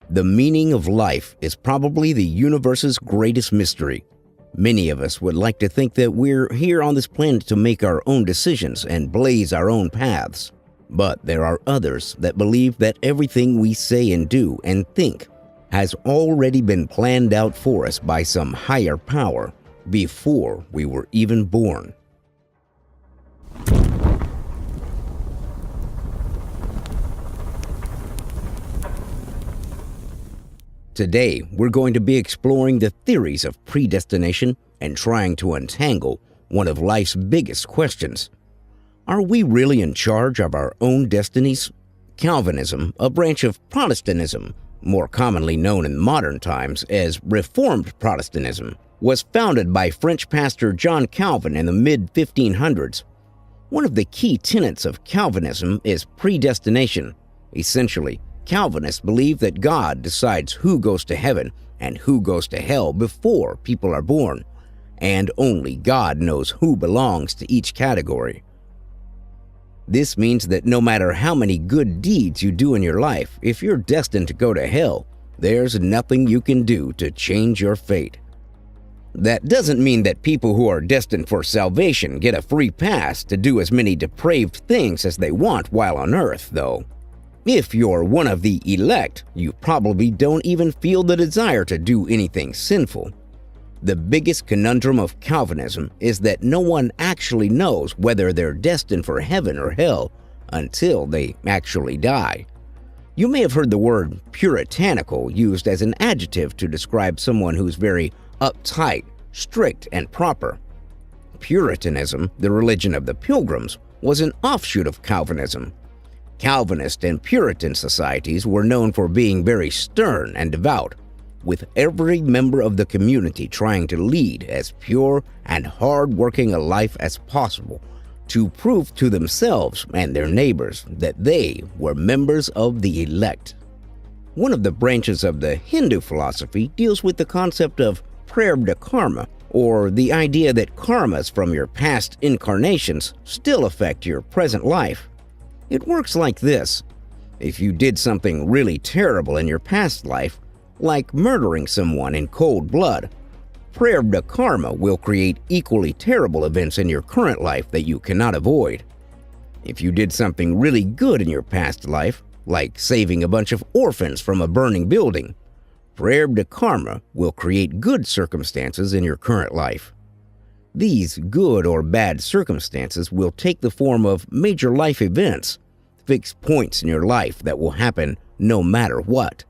The meaning of life is probably the universe's greatest mystery. Many of us would like to think that we're here on this planet to make our own decisions and blaze our own paths. But there are others that believe that everything we say and do and think has already been planned out for us by some higher power before we were even born. Today, we're going to be exploring the theories of predestination and trying to untangle one of life's biggest questions. Are we really in charge of our own destinies? Calvinism, a branch of Protestantism, more commonly known in modern times as Reformed Protestantism, was founded by French pastor John Calvin in the mid-1500s. One of the key tenets of Calvinism is predestination. Essentially, Calvinists believe that God decides who goes to heaven and who goes to hell before people are born, and only God knows who belongs to each category. This means that no matter how many good deeds you do in your life, if you're destined to go to hell, there's nothing you can do to change your fate. That doesn't mean that people who are destined for salvation get a free pass to do as many depraved things as they want while on earth, though. If you're one of the elect, you probably don't even feel the desire to do anything sinful. The biggest conundrum of Calvinism is that no one actually knows whether they're destined for heaven or hell until they actually die. You may have heard the word puritanical used as an adjective to describe someone who's very uptight, strict, and proper. Puritanism, the religion of the Pilgrims, was an offshoot of Calvinism. Calvinist and Puritan societies were known for being very stern and devout, with every member of the community trying to lead as pure and hard-working a life as possible to prove to themselves and their neighbors that they were members of the elect. One of the branches of the Hindu philosophy deals with the concept of Predetermined, or the idea that karmas from your past incarnations still affect your present life. It works like this. If you did something really terrible in your past life, like murdering someone in cold blood, Predetermined will create equally terrible events in your current life that you cannot avoid. If you did something really good in your past life, like saving a bunch of orphans from a burning building, Predetermined will create good circumstances in your current life. These good or bad circumstances will take the form of major life events, fixed points in your life that will happen no matter what.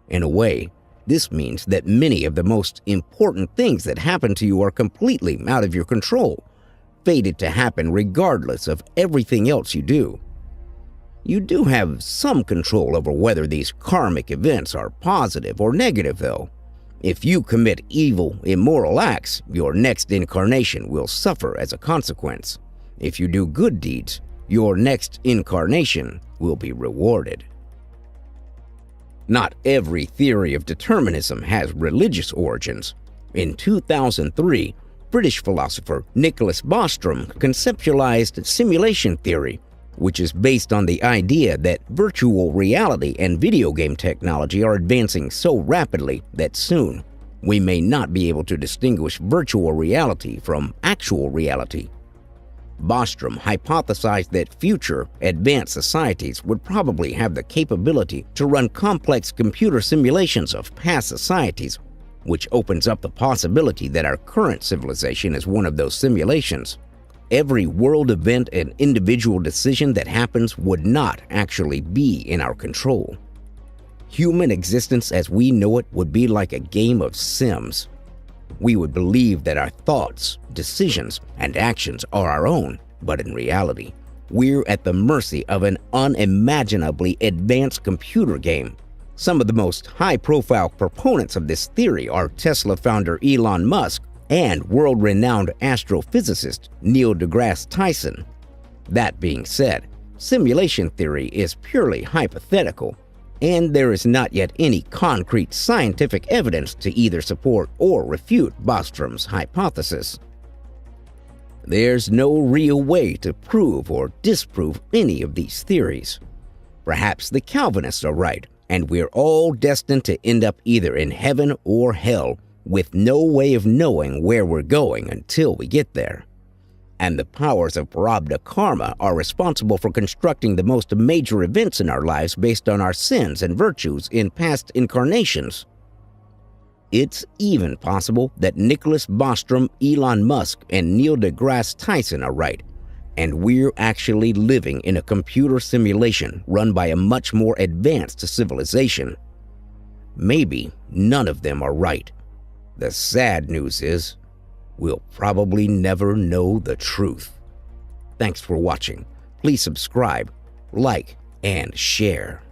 In a way, this means that many of the most important things that happen to you are completely out of your control, fated to happen regardless of everything else you do. You do have some control over whether these karmic events are positive or negative, though. If you commit evil, immoral acts, your next incarnation will suffer as a consequence. If you do good deeds, your next incarnation will be rewarded. Not every theory of determinism has religious origins. In 2003, British philosopher Nicholas Bostrom conceptualized simulation theory, which is based on the idea that virtual reality and video game technology are advancing so rapidly that soon we may not be able to distinguish virtual reality from actual reality. Bostrom hypothesized that future advanced societies would probably have the capability to run complex computer simulations of past societies, which opens up the possibility that our current civilization is one of those simulations. Every world event and individual decision that happens would not actually be in our control. Human existence as we know it would be like a game of Sims. We would believe that our thoughts, decisions, and actions are our own, but in reality, we're at the mercy of an unimaginably advanced computer game. Some of the most high-profile proponents of this theory are Tesla founder Elon Musk and world-renowned astrophysicist Neil deGrasse Tyson. That being said, simulation theory is purely hypothetical, and there is not yet any concrete scientific evidence to either support or refute Bostrom's hypothesis. There's no real way to prove or disprove any of these theories. Perhaps the Calvinists are right, and we're all destined to end up either in heaven or hell, with no way of knowing where we're going until we get there. And the powers of Prarabdha karma are responsible for constructing the most major events in our lives based on our sins and virtues in past incarnations. It's even possible that Nicholas Bostrom, Elon Musk, and Neil deGrasse Tyson are right, and we're actually living in a computer simulation run by a much more advanced civilization. Maybe none of them are right. The sad news is, we'll probably never know the truth. Thanks for watching. Please subscribe, like, and share.